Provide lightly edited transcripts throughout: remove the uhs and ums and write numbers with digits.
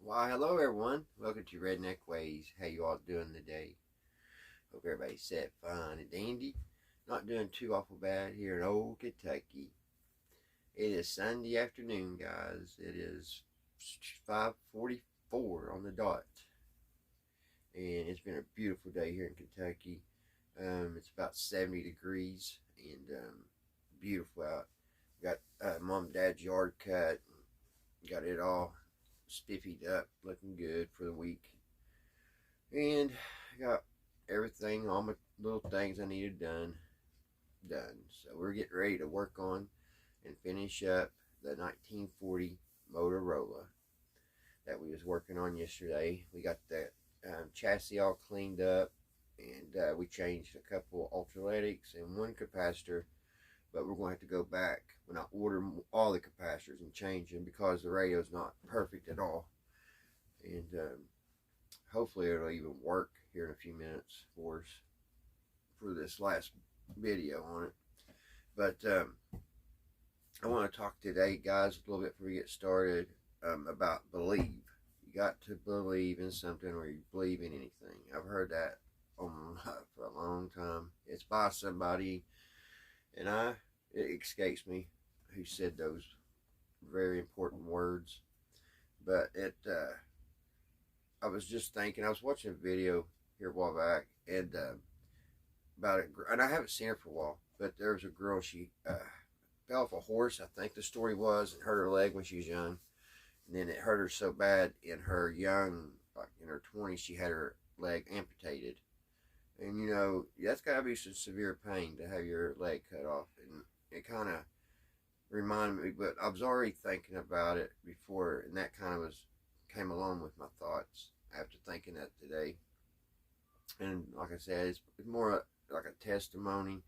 Why, hello everyone. Welcome to Redneck Ways. How you all doing today? Hope everybody's set fine and dandy. Not doing too awful bad here in old Kentucky. It is Sunday afternoon, guys. It is 5:44 on the dot, and it's been a beautiful day here in Kentucky. It's about 70 degrees and beautiful out. Got mom and dad's yard cut. Got it all spiffied up, looking good for the week. And I got everything, all my little things I needed done. So we're getting ready to work on and finish up the 1940 Motorola that we was working on yesterday. We got the chassis all cleaned up, and we changed a couple ultraletics and one capacitor, but we're going to have to go back when I order all the capacitors and change them because the radio's not perfect at all. And hopefully it'll even work here in a few minutes for us for this last video on it. But I want to talk today, guys, a little bit before we get started, about believe. You got to believe in something, or you believe in anything. I've heard that for a long time. It's by somebody, and it escapes me who said those very important words. But I was just thinking, I was watching a video here a while back, and about it, and I haven't seen her for a while, but there was a girl, she fell off a horse, I think the story was, and hurt her leg when she was young, and then it hurt her so bad in her young, like in her 20s, she had her leg amputated. And you know, that's got to be some severe pain to have your leg cut off, and it kind of reminded me, but I was already thinking about it before, and that kind of came along with my thoughts after thinking that today. And like I said, it's more like a testimony,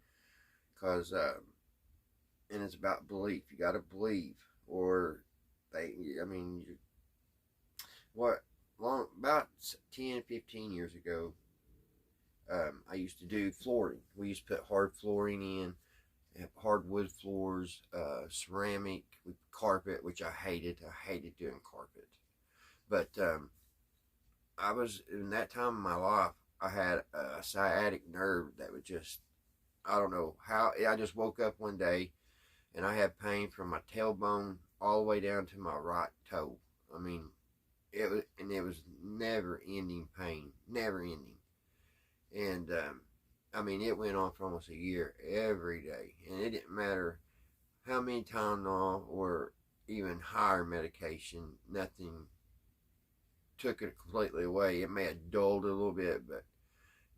because and it's about belief. You got to believe, or about 10, 15 years ago, I used to do flooring. We used to put hard flooring in, hardwood floors, ceramic, carpet, which I hated. I hated doing carpet. But I was, in that time of my life, I had a sciatic nerve that would just, I don't know how, I just woke up one day and I had pain from my tailbone all the way down to my right toe. I mean, it was never ending pain, never ending. And I mean, it went on for almost a year every day, and it didn't matter how many Tylenol or even higher medication, nothing took it completely away. It may have dulled it a little bit, but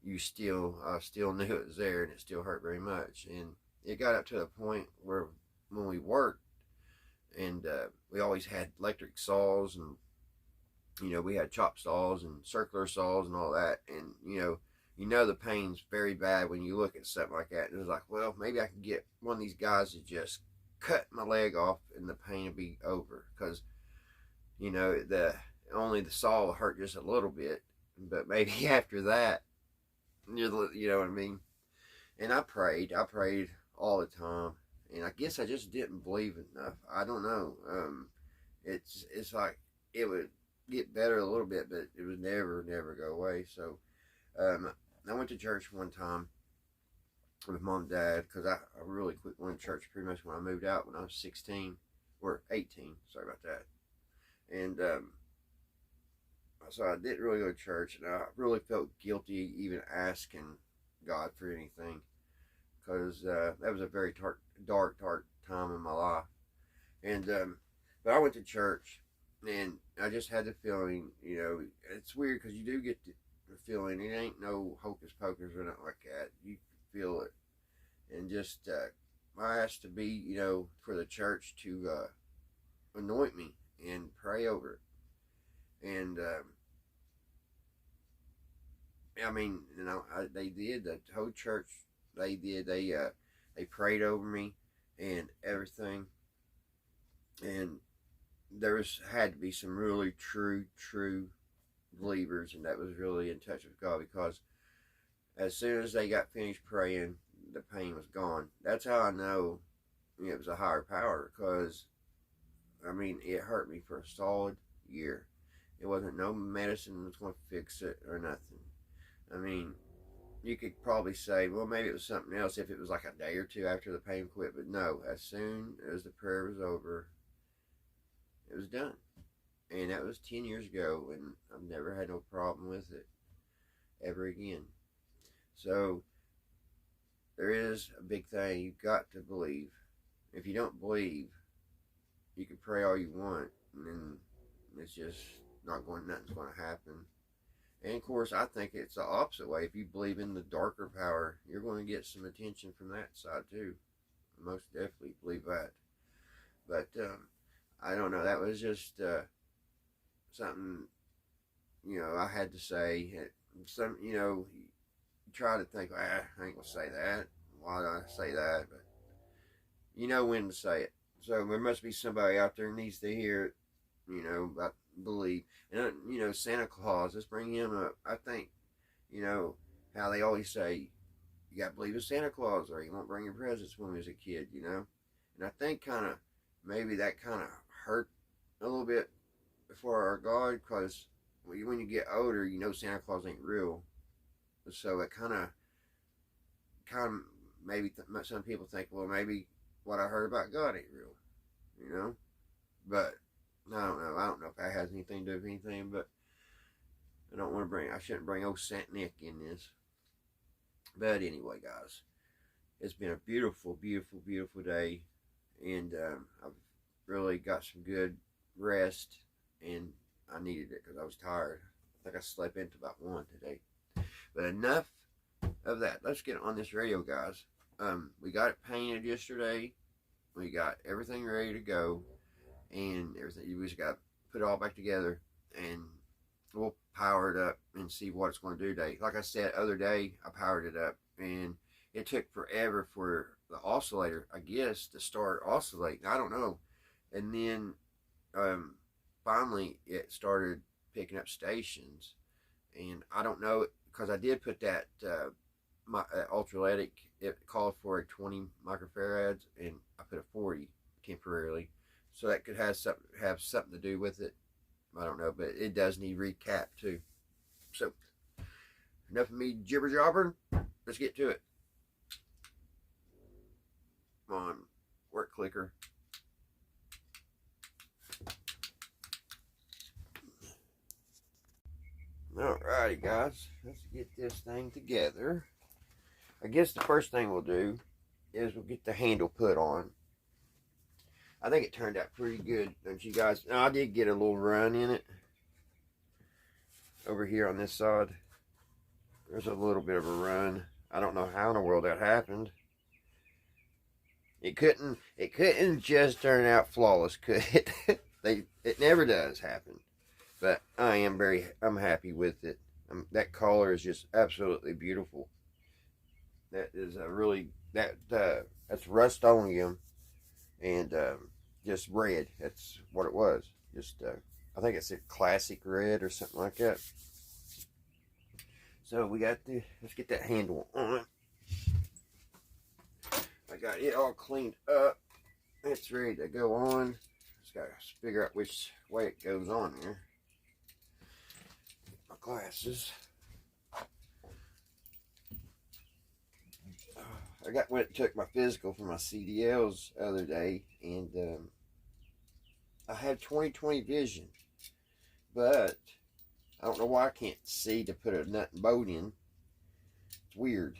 I still knew it was there, and it still hurt very much. And it got up to the point where when we worked, and we always had electric saws, and we had chop saws and circular saws and all that, and the pain's very bad when you look at something like that. And it was like, well, maybe I can get one of these guys to just cut my leg off and the pain will be over. Because, only the saw will hurt just a little bit. But maybe after that, you know what I mean? And I prayed all the time. And I guess I just didn't believe enough. I don't know. It's like it would get better a little bit, but it would never go away. So, I went to church one time with mom and dad, because I really quit going to church pretty much when I moved out when I was 16 or 18. Sorry about that. And so I didn't really go to church, and I really felt guilty even asking God for anything, because that was a very dark time in my life. And but I went to church, and I just had the feeling, it's weird because you do get the feeling. It ain't no hocus pocus or nothing like that. You feel it. And just I asked to be, for the church to anoint me and pray over it. And I mean, they did. The whole church, they did. They prayed over me and everything. And had to be some really true believers, and that was really in touch with God, because as soon as they got finished praying, the pain was gone. That's how I know it was a higher power, because I mean, it hurt me for a solid year. It wasn't no medicine was going to fix it or nothing. I mean, you could probably say, well, maybe it was something else if it was like a day or two after the pain quit. But no, as soon as the prayer was over, it was done. And that was 10 years ago, and I've never had no problem with it ever again. So there is a big thing. You've got to believe. If you don't believe, you can pray all you want, and then it's just nothing's going to happen. And of course, I think it's the opposite way. If you believe in the darker power, you're going to get some attention from that side too. I most definitely believe that. But I don't know. That was just something, I had to say. You try to think, I ain't going to say that. Why do I say that? But you know when to say it. So there must be somebody out there who needs to hear it, about believe. And, Santa Claus, let's bring him up. I think, how they always say, you got to believe in Santa Claus or you won't bring your presents when we was a kid, And I think maybe that kind of hurt a little bit for our God, because when you get older, Santa Claus ain't real. So it kind of maybe some people think, well, maybe what I heard about God ain't real, But I don't know. I don't know if that has anything to do with anything, but I shouldn't bring old Saint Nick in this. But anyway, guys, it's been a beautiful, beautiful, beautiful day, and I've really got some good rest, and I needed it because I was tired. I think I slept into about 1 today. But enough of that. Let's get on this radio, guys. We got it painted yesterday. We got everything ready to go, and everything. You just got to put it all back together, and we'll power it up and see what it's going to do today. Like I said, other day I powered it up, and it took forever for the oscillator, I guess, to start oscillating. I don't know. And then finally it started picking up stations, and I don't know, because I did put that my ultraletic, it called for a 20 microfarads, and I put a 40 temporarily, so that could have something to do with it. I don't know, but it does need recap too. So enough of me jibber jobbering. Let's get to it. Come on, work clicker. Alrighty, guys, let's get this thing together. I guess the first thing we'll do is we'll get the handle put on. I think it turned out pretty good, don't you guys? Now, I did get a little run in it over here on this side. There's a little bit of a run. I don't know how in the world that happened. It couldn't just turn out flawless, could it? It never does happen. But I'm happy with it. That color is just absolutely beautiful. That is that's Rust-Oleum, and just red. That's what it was. Just I think it's a classic red or something like that. So let's get that handle on. I got it all cleaned up. It's ready to go on. Just gotta figure out which way it goes on there. Get my glasses. I went and took my physical for my CDLs the other day, and I have 20/20 vision, but I don't know why I can't see to put a nut and bolt in. It's weird.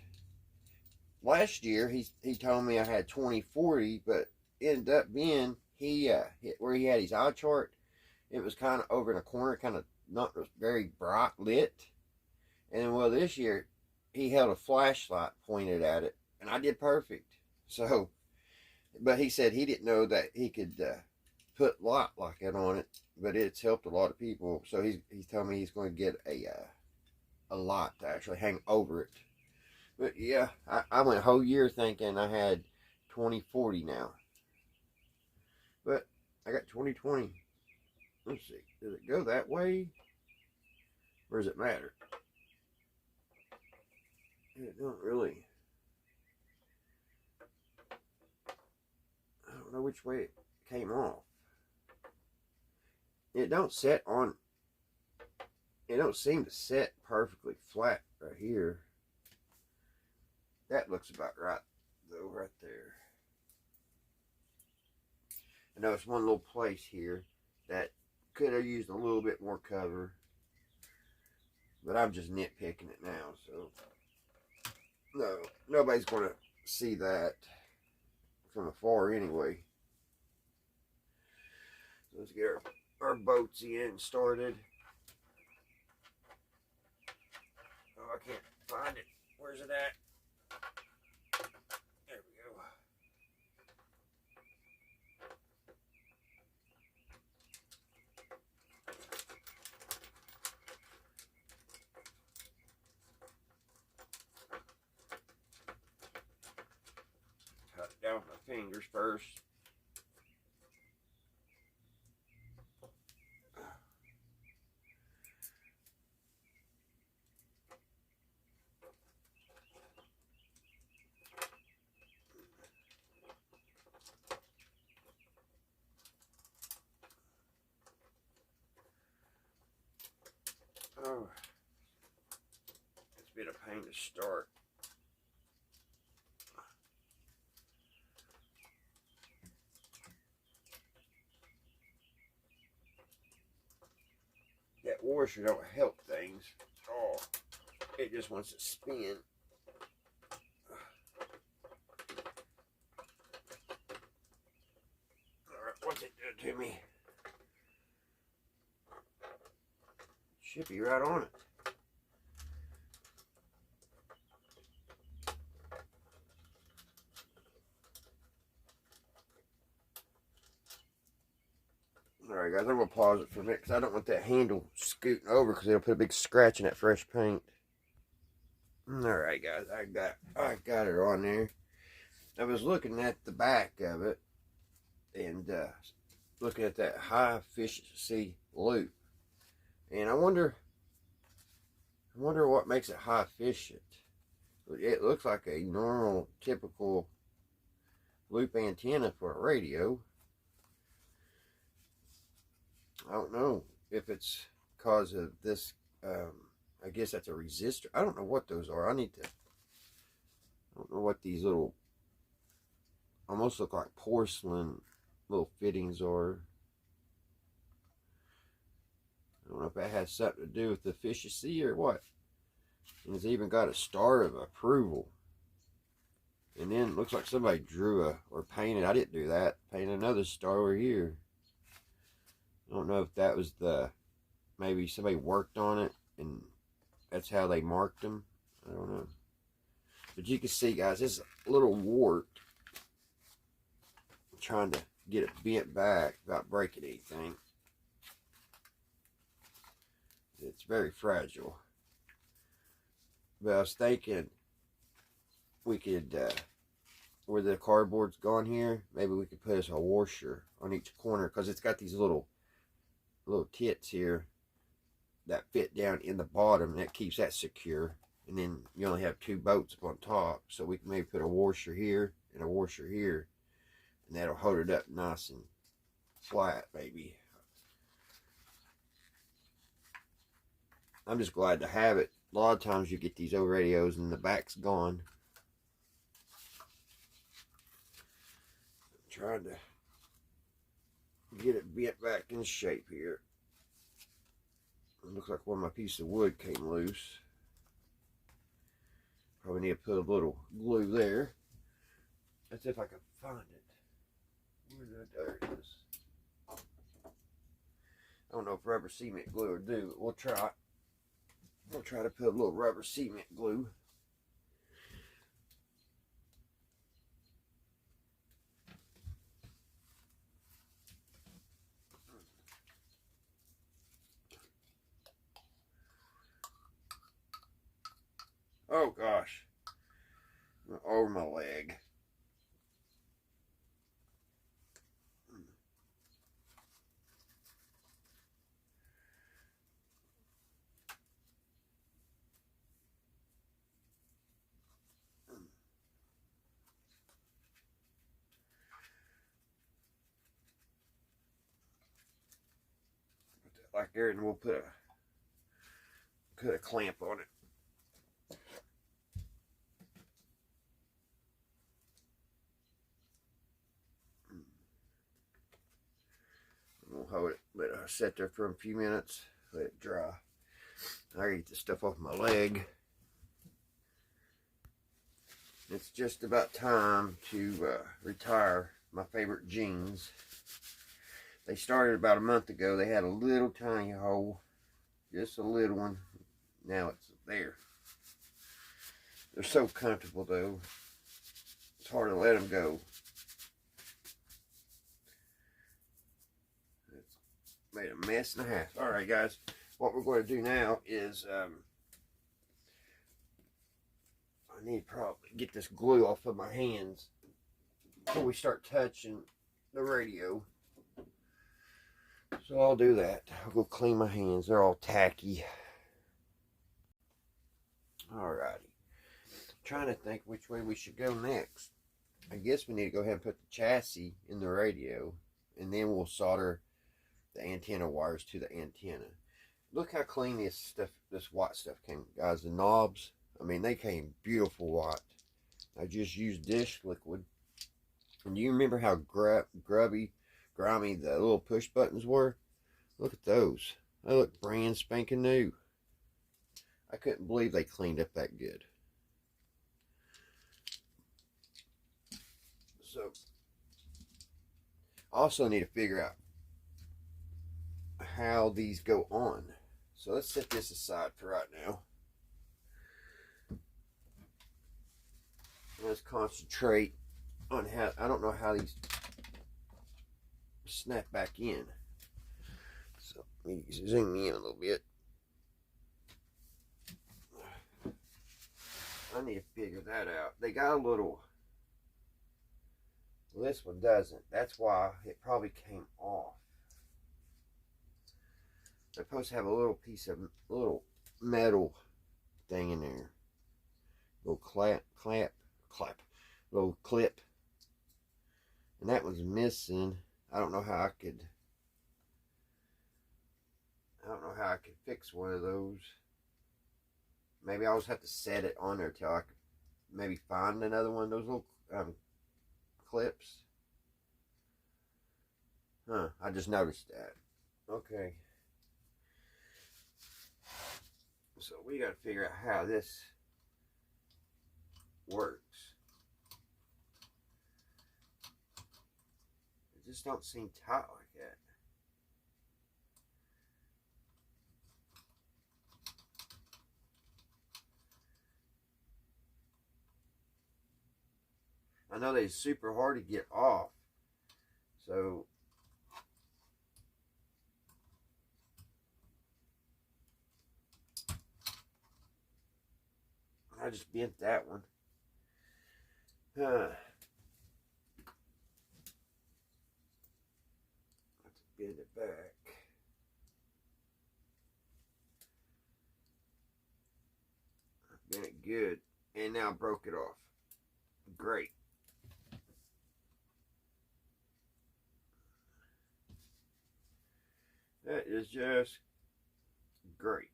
Last year he told me I had 20/40, but it ended up being where he had his eye chart, it was kind of over in a corner, kind of not very bright lit. And well, this year he held a flashlight pointed at it, and I did perfect. So, but he said he didn't know that he could put light like that on it, but it's helped a lot of people. So he's telling me he's going to get a light to actually hang over it. But yeah, I went a whole year thinking I had 20/40 now, but I got 20/20. Let's see, does it go that way, or does it matter? It don't really. I don't know which way it came off. It don't set on It don't seem to set perfectly flat right here. That looks about right, though, right there. I know it's one little place here that could have used a little bit more cover, but I'm just nitpicking it now, so no, nobody's going to see that from afar anyway. So let's get our boats in started. Oh, I can't find it. Where's it at? There we go. Cut it down with my fingers first. Oh, it's been a pain to start. That washer don't help things. Oh, it just wants to spin. Alright, what's it doing to me? Should be right on it. Alright guys, I'm going to pause it for a minute because I don't want that handle scooting over because it'll put a big scratch in that fresh paint. Alright guys, I got it on there. I was looking at the back of it and looking at that high efficiency loop. And I wonder what makes it high efficient. It looks like a normal, typical loop antenna for a radio. I don't know if it's because of this. I guess that's a resistor. I don't know what those are. I don't know what these little, almost look like porcelain little fittings are. I don't know if that has something to do with the efficiency or what. And it's even got a star of approval. And then it looks like somebody drew or painted. I didn't do that. Painted another star over here. I don't know if that was maybe somebody worked on it and that's how they marked them. I don't know. But you can see, guys, it's a little warped. I'm trying to get it bent back without breaking anything. It's very fragile. But I was thinking we could, where the cardboard's gone here, maybe we could put us a washer on each corner because it's got these little tits here that fit down in the bottom, and that keeps that secure. And then you only have two boats up on top, so we can maybe put a washer here and a washer here, and that'll hold it up nice and flat, maybe. I'm just glad to have it. A lot of times you get these old radios and the back's gone. I'm trying to get it bent back in shape here. It looks like one of my pieces of wood came loose. Probably need to put a little glue there. That's if I can find it. There it is. I don't know if rubber cement glue will do, but we'll try. We'll try to put a little rubber cement glue. Oh gosh. Over my leg. Put that like there, and we'll put put a clamp on it. We'll hold it, let it sit there for a few minutes, let it dry. I get the stuff off my leg. It's just about time to retire my favorite jeans. They started about a month ago. They had a little tiny hole, just a little one. Now it's there. They're so comfortable though. It's hard to let them go. It's made a mess and a half. All right, guys. What we're going to do now is I need to probably get this glue off of my hands before we start touching the radio. So I'll do that. I'll go clean my hands. They're all tacky. Alrighty. Trying to think which way we should go next. I guess we need to go ahead and put the chassis in the radio, and then we'll solder the antenna wires to the antenna. Look how clean this stuff, this white stuff came, guys. The knobs, I mean, they came beautiful white. I just used dish liquid. And you remember how grimy the little push buttons were? Look at those. They look brand spanking new. I couldn't believe they cleaned up that good. So, I also need to figure out how these go on. So let's set this aside for right now. Let's concentrate on how, I don't know how these snap back in. So let me zoom in a little bit. I need to figure that out. They got a little, well, this one doesn't. That's why it probably came off. They're supposed to have a little piece of little metal thing in there. Little little clip. And that was missing. I don't know how I could fix one of those. Maybe I'll just have to set it on there till I could maybe find another one of those little clips. Huh, I just noticed that. Okay. So we got to figure out how this works. It just don't seem tight like that. I know they're super hard to get off. So I just bent that one. Let's bend it back. I bent it good. And now I broke it off. Great. That is just great.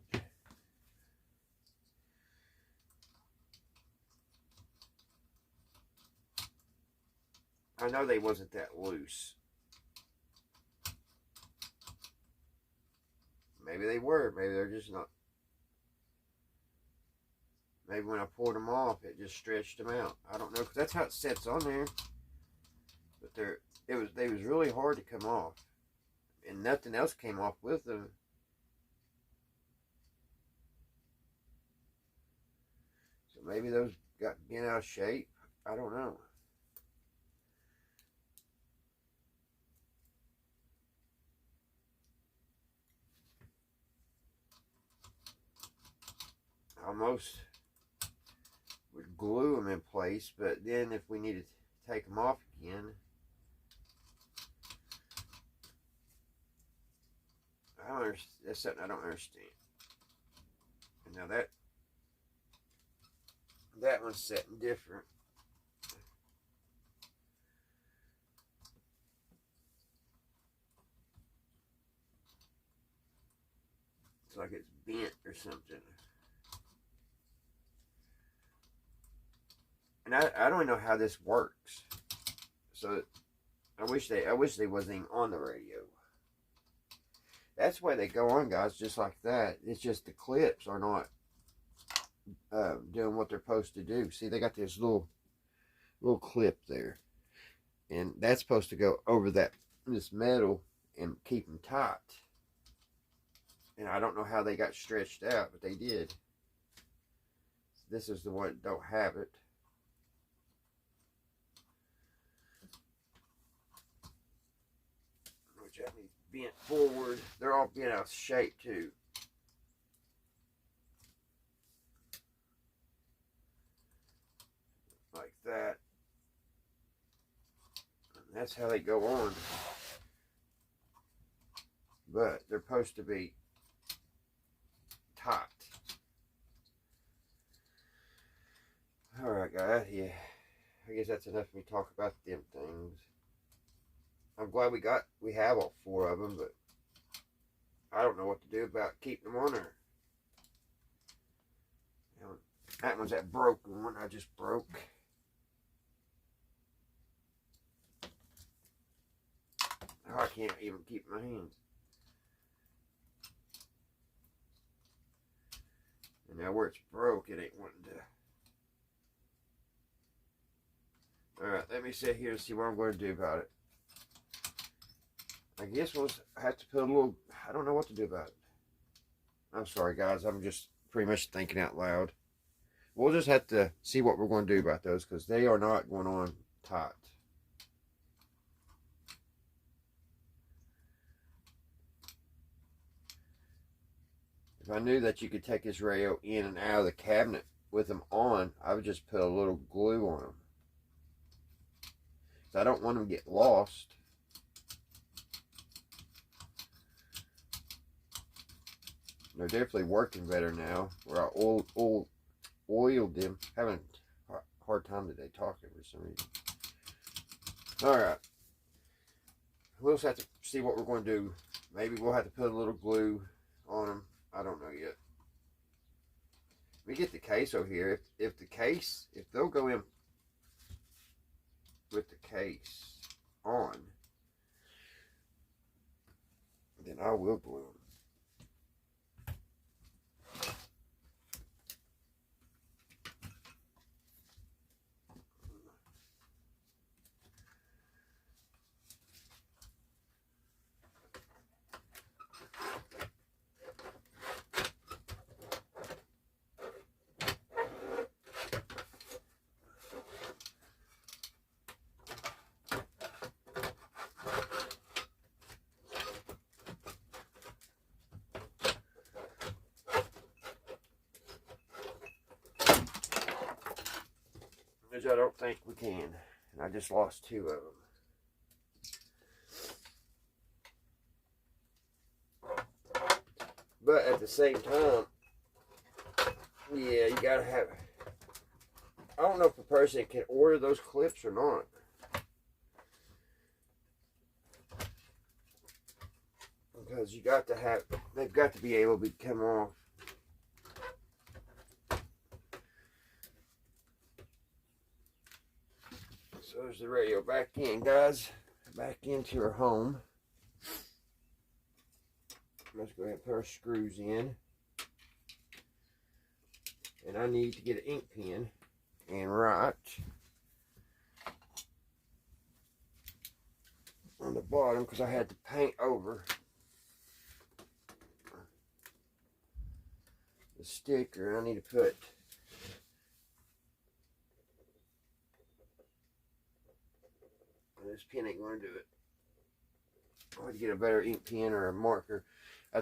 I know they wasn't that loose. Maybe they were. Maybe they're just not. Maybe when I pulled them off, it just stretched them out. I don't know, because that's how it sets on there. But they was really hard to come off, and nothing else came off with them. So maybe those got bent out of shape. I don't know. Almost would glue them in place, but then if we needed to take them off again, that's something I don't understand. And now that one's setting different. It's like it's bent or something. And I don't know how this works. So I wish they wasn't even on the radio. That's why they go on, guys, just like that. It's just the clips are not doing what they're supposed to do. See, they got this little clip there, and that's supposed to go over this metal and keep them tight. And I don't know how they got stretched out, but they did. This is the one that don't have it. Which that means bent forward. They're all bent out of shape too. Like that. And that's how they go on. But they're supposed to be tight. Alright, guys. Yeah. I guess that's enough for me to talk about them things. I'm glad we have all 4 of them, but I don't know what to do about keeping them on there. You know, that one's that broken one I just broke. Oh, I can't even keep my hands. And now where it's broke, it ain't wanting to. Alright, let me sit here and see what I'm going to do about it. I guess we'll have to put a little, I don't know what to do about it. I'm sorry, guys. I'm just pretty much thinking out loud. We'll just have to see what we're going to do about those, because they are not going on tight. If I knew that you could take this radio in and out of the cabinet with them on, I would just put a little glue on them. So I don't want them to get lost. They're definitely working better now. Where I oiled them. Having a hard time today talking for some reason. Alright. We'll just have to see what we're going to do. Maybe we'll have to put a little glue on them. I don't know yet. Let me get the case over here. If they'll go in with the case on, then I will glue them. Which I don't think we can. And I just lost 2 of them. But at the same time, yeah, you gotta have. I don't know if a person can order those clips or not. Because you got to have, they've got to be able to come off. So there's the radio back in, guys. Back into her home. Let's go ahead and put our screws in. And I need to get an ink pen and write on the bottom, because I had to paint over the sticker. I need to put this pen ain't going to do it. I'll have to get a better ink pen or a marker.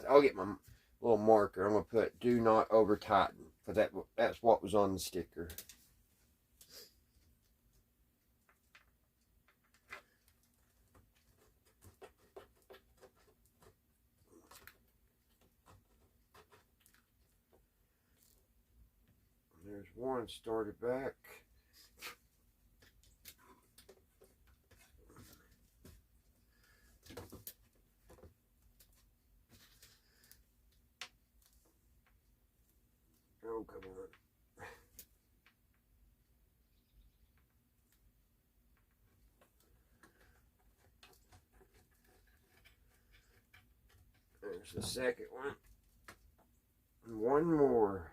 I'll get my little marker. I'm going to put "do not over tighten," because that's what was on the sticker. There's one started back. There's the second one. And one more.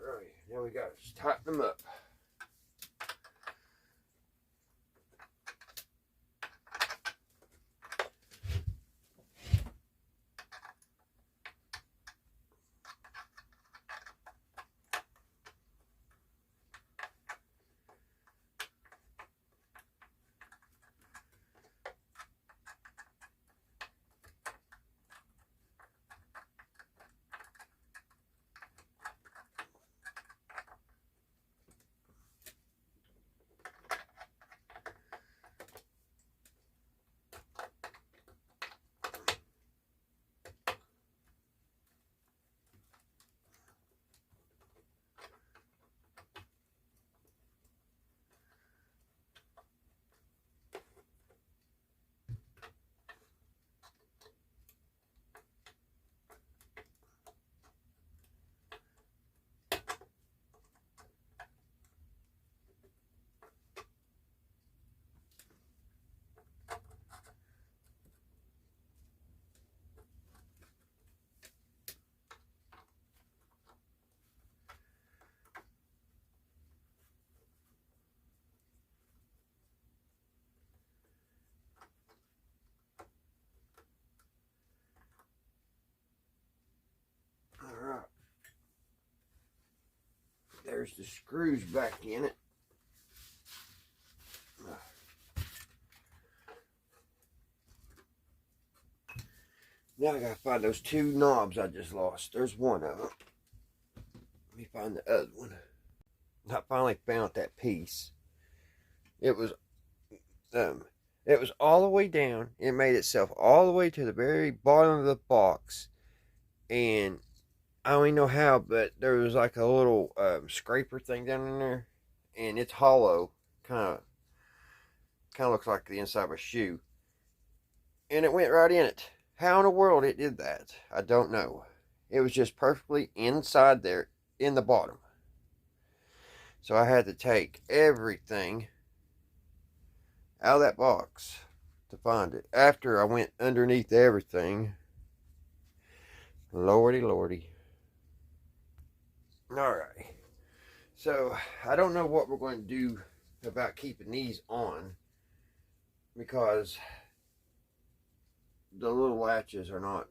Alright, now we got to tighten them up. Alright. There's the screws back in it. Now I gotta find those two knobs I just lost. There's one of them. Let me find the other one. I finally found that piece. It was all the way down. It made itself all the way to the very bottom of the box, and I don't even know how, but there was like a little scraper thing down in there, and it's hollow, kind of looks like the inside of a shoe, and it went right in it. How in the world it did that, I don't know. It was just perfectly inside there in the bottom. So I had to take everything out of that box to find it. After I went underneath everything. Lordy, lordy. Alright. So I don't know what we're going to do about keeping these on, because the little latches are not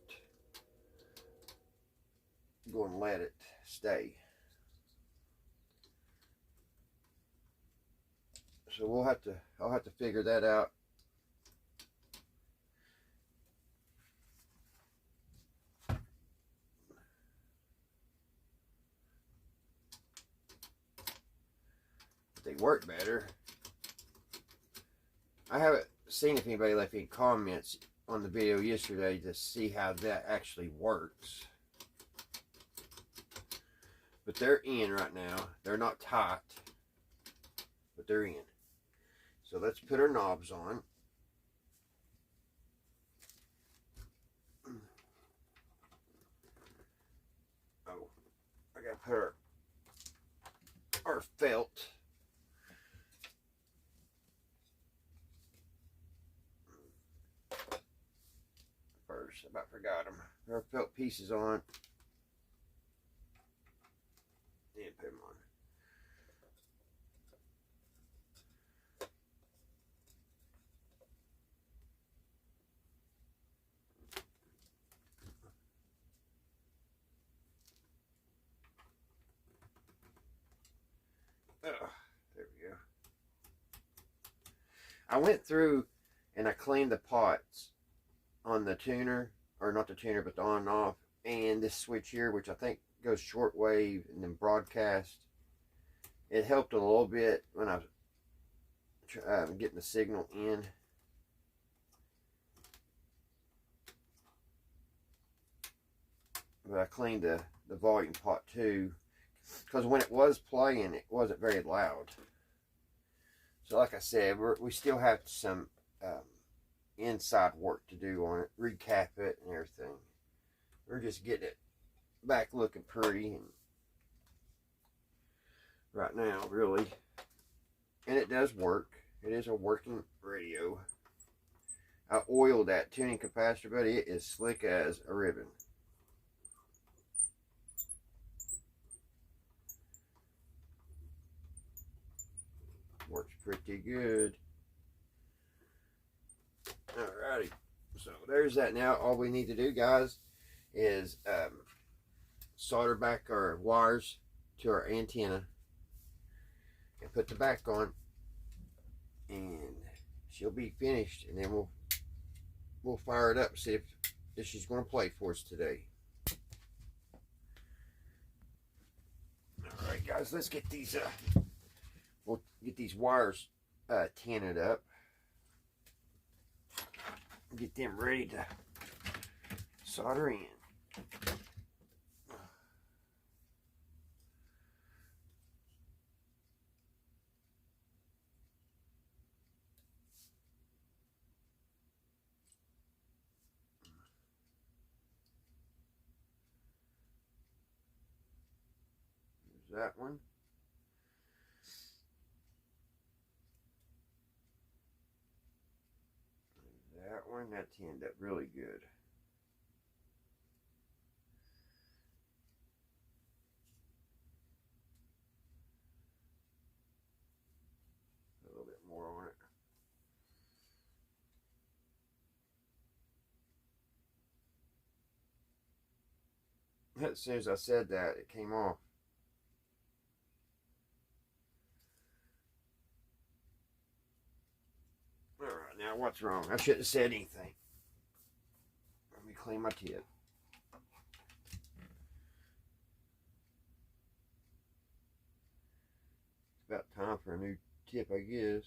going to let it stay. So I'll have to figure that out. They work better. I haven't seen if anybody left any comments on the video yesterday to see how that actually works. But they're in right now. They're not tight, but they're in. So let's put our knobs on. Oh, I gotta put our felt. First, I about forgot them. Our felt pieces on. And put them on. There we go. I went through and I cleaned the pots on the tuner, or not the tuner, but the on and off, and this switch here, which I think goes shortwave and then broadcast. It helped a little bit when I was getting the signal in. But I cleaned the volume pot too, because when it was playing, it wasn't very loud. So like I said, we still have some inside work to do on it, recap it and everything. We're just getting it back looking pretty and right now, really. And it does work. It is a working radio. I oiled that tuning capacitor, but it is slick as a ribbon. Works pretty good. Alrighty. So there's that now. All we need to do, guys, is solder back our wires to our antenna and put the back on, and she'll be finished, and then we'll fire it up, see if she's going to play for us today. Alright guys, let's get these we'll get these wires tinted up, get them ready to solder in. There's that one. That one, that tinned up really good. A little bit more on it. As soon as I said that, it came off. Alright, now what's wrong? I shouldn't have said anything. Let me clean my tip. It's about time for a new tip, I guess.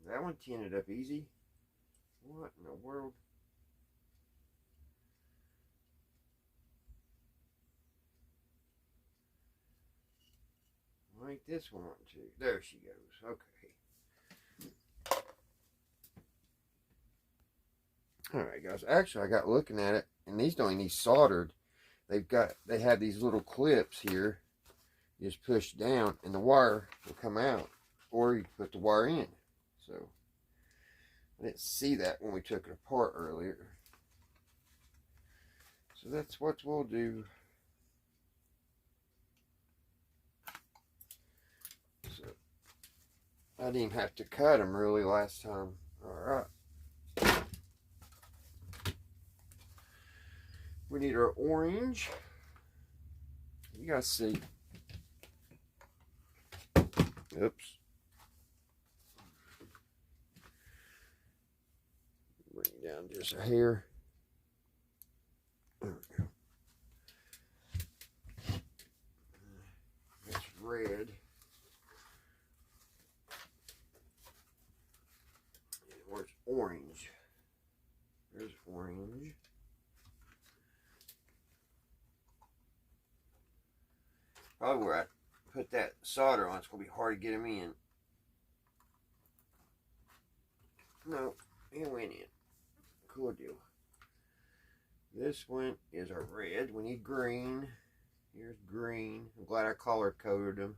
That one tinted up easy. What in the world? I think this one too. There she goes. Okay. Alright guys, actually I got looking at it, and these don't need soldered. They have these little clips here. You just push down and the wire will come out, or you put the wire in. So I didn't see that when we took it apart earlier. So that's what we'll do. So I didn't even have to cut them really last time. Alright. We need our orange. You guys see. Oops. Bring it down just a hair. There we go. That's red. Where's orange? There's orange. Probably where I put that solder on, it's going to be hard to get them in. No, it went in. Cool deal. This one is our red. We need green. Here's green. I'm glad I color coded them.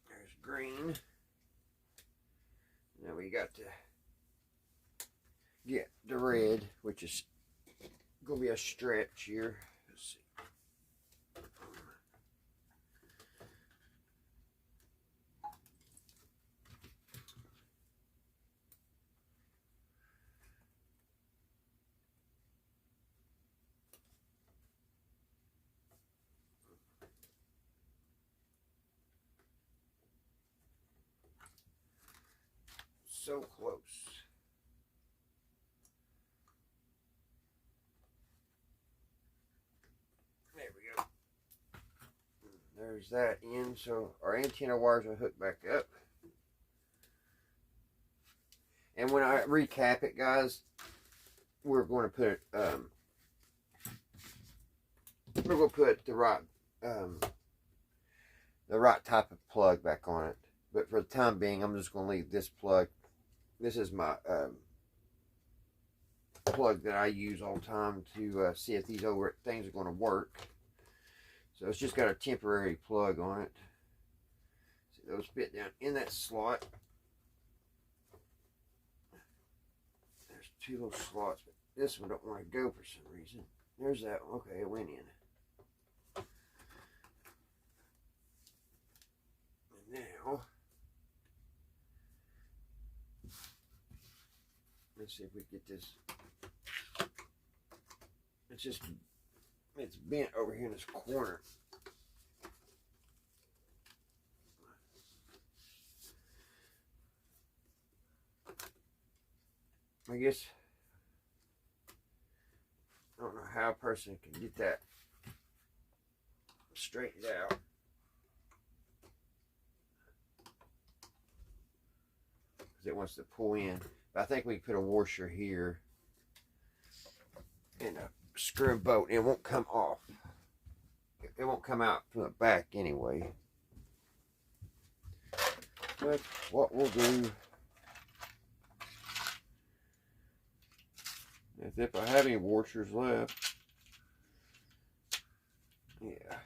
There's green. Now we got to get the red, which is going to be a stretch here. Let's see. so close. There we go. There's that in. So our antenna wires are hooked back up. And when I recap it, guys, we're going to put the right type of plug back on it. But for the time being, I'm just going to leave this plug. This is my plug that I use all the time to see if these things are going to work. So it's just got a temporary plug on it. See, those fit down in that slot. There's two little slots, but this one don't want to go for some reason. There's that one. Okay, it went in. And now, let's see if we get this. It's bent over here in this corner. I guess I don't know how a person can get that straightened out. Because it wants to pull in. But I think we can put a washer here and a screw and bolt, and it won't come off. It won't come out from the back anyway. But what we'll do, if I have any washers left, yeah,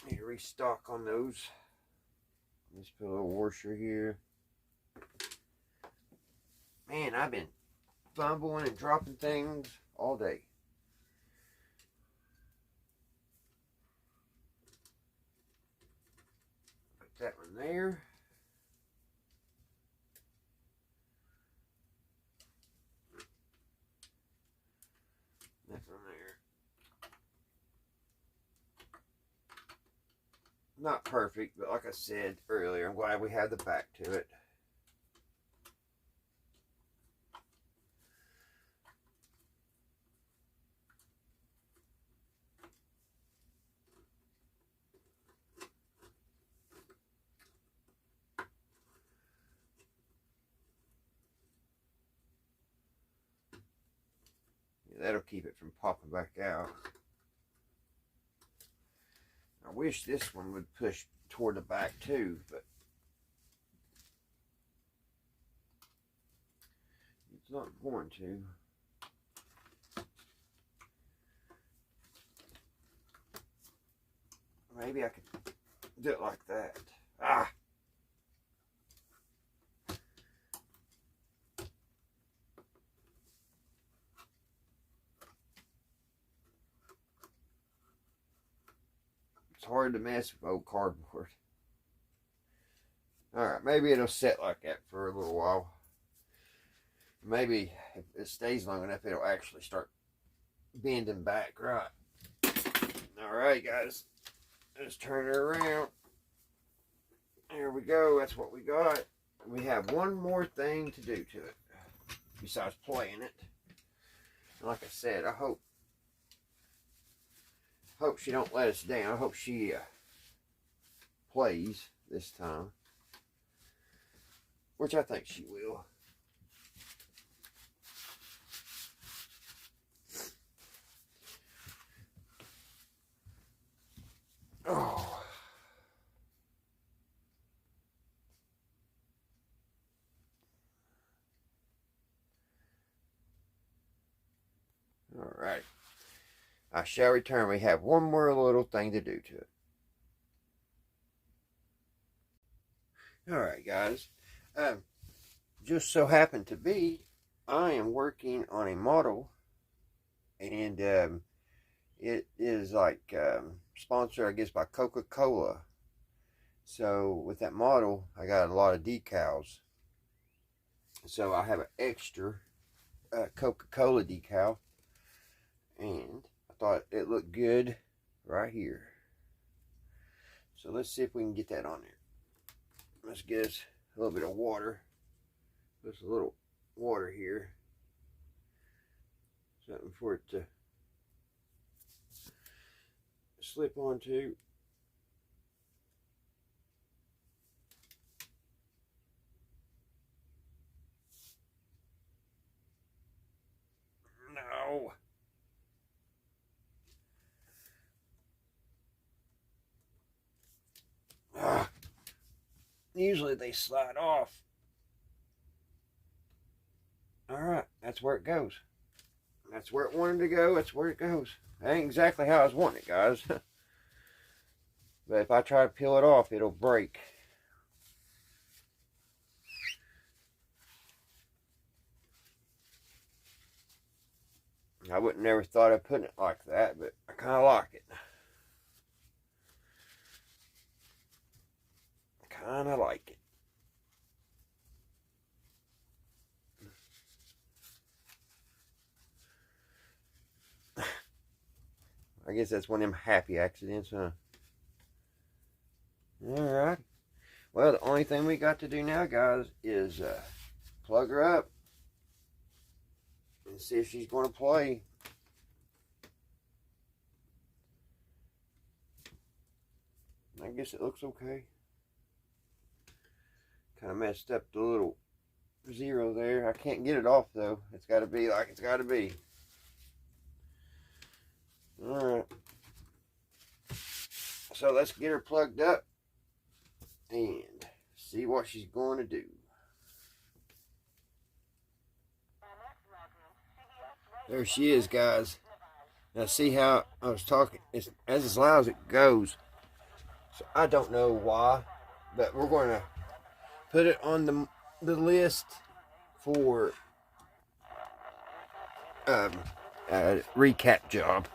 need to restock on those. Let's put a little washer here. Man, I've been fumbling and dropping things all day. Put that one there. That one there. Not perfect, but like I said earlier, I'm glad we have the back to it. That'll keep it from popping back out. I wish this one would push toward the back too, but it's not going to. Maybe I could do it like that. Ah! It's hard to mess with old cardboard. Alright, maybe it'll sit like that for a little while. Maybe if it stays long enough, it'll actually start bending back right. Alright, guys. Let's turn it around. There we go. That's what we got. We have one more thing to do to it besides playing it. Like I said, I hope she don't let us down. I hope she plays this time, which I think she will. Oh. All right. I shall return. We have one more little thing to do to it. Alright, guys. Just so happened to be, I am working on a model, and it is like sponsored, I guess, by Coca-Cola. So with that model, I got a lot of decals. So I have an extra Coca-Cola decal, and I thought it looked good right here. So let's see if we can get that on there. Let's get us a little bit of water. Just a little water here. Something for it to slip onto. No. Usually they slide off. Alright, that's where it goes. That's where it wanted to go. That's where it goes. That ain't exactly how I was wanting it, guys. But if I try to peel it off, it'll break. I wouldn't never thought of putting it like that, but I kind of like it. Kind of like it. I guess that's one of them happy accidents, huh? Alright. Well, the only thing we got to do now, guys, is plug her up and see if she's going to play. I guess it looks okay. Kind of messed up the little zero there. I can't get it off, though. It's got to be like it's got to be. Alright. So let's get her plugged up and see what she's going to do. There she is, guys. Now see how I was talking? It's as loud as it goes. So I don't know why, but we're going to put it on the list for recap job.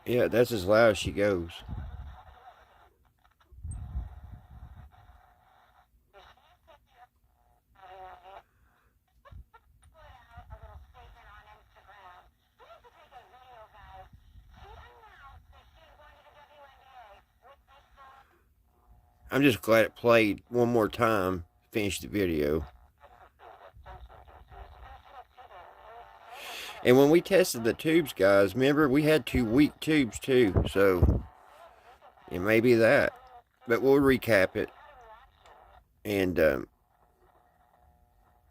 Yeah, that's as loud as she goes. I'm just glad it played one more time. Finish the video. And when we tested the tubes, guys, remember we had 2 weak tubes too, so it may be that. But we'll recap it, and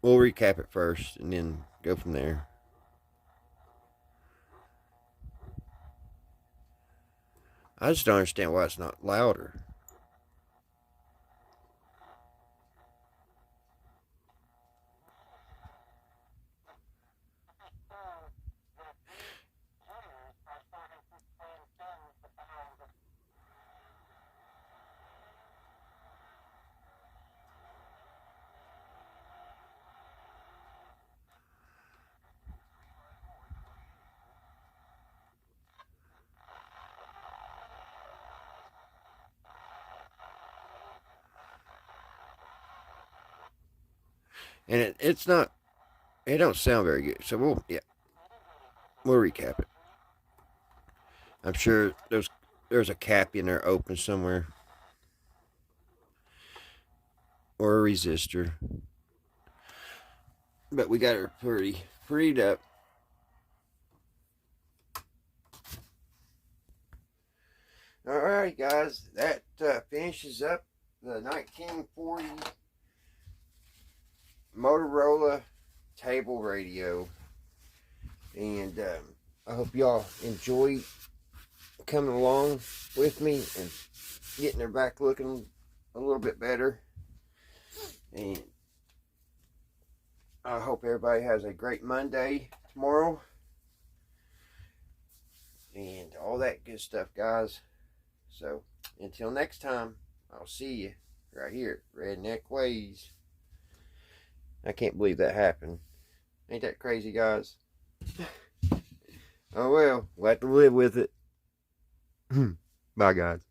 we'll recap it first, and then go from there. I just don't understand why it's not louder. And it's not, it don't sound very good. So we'll recap it. I'm sure there's a cap in there open somewhere. Or a resistor. But we got her prettied up. Alright, guys, that finishes up the 1940 Motorola table radio. And I hope y'all enjoyed coming along with me and getting her back looking a little bit better. And I hope everybody has a great Monday tomorrow. And all that good stuff, guys. So, until next time, I'll see you. right here. Redneck ways. I can't believe that happened. Ain't that crazy, guys? Oh well, we'll have to live with it. Bye, guys.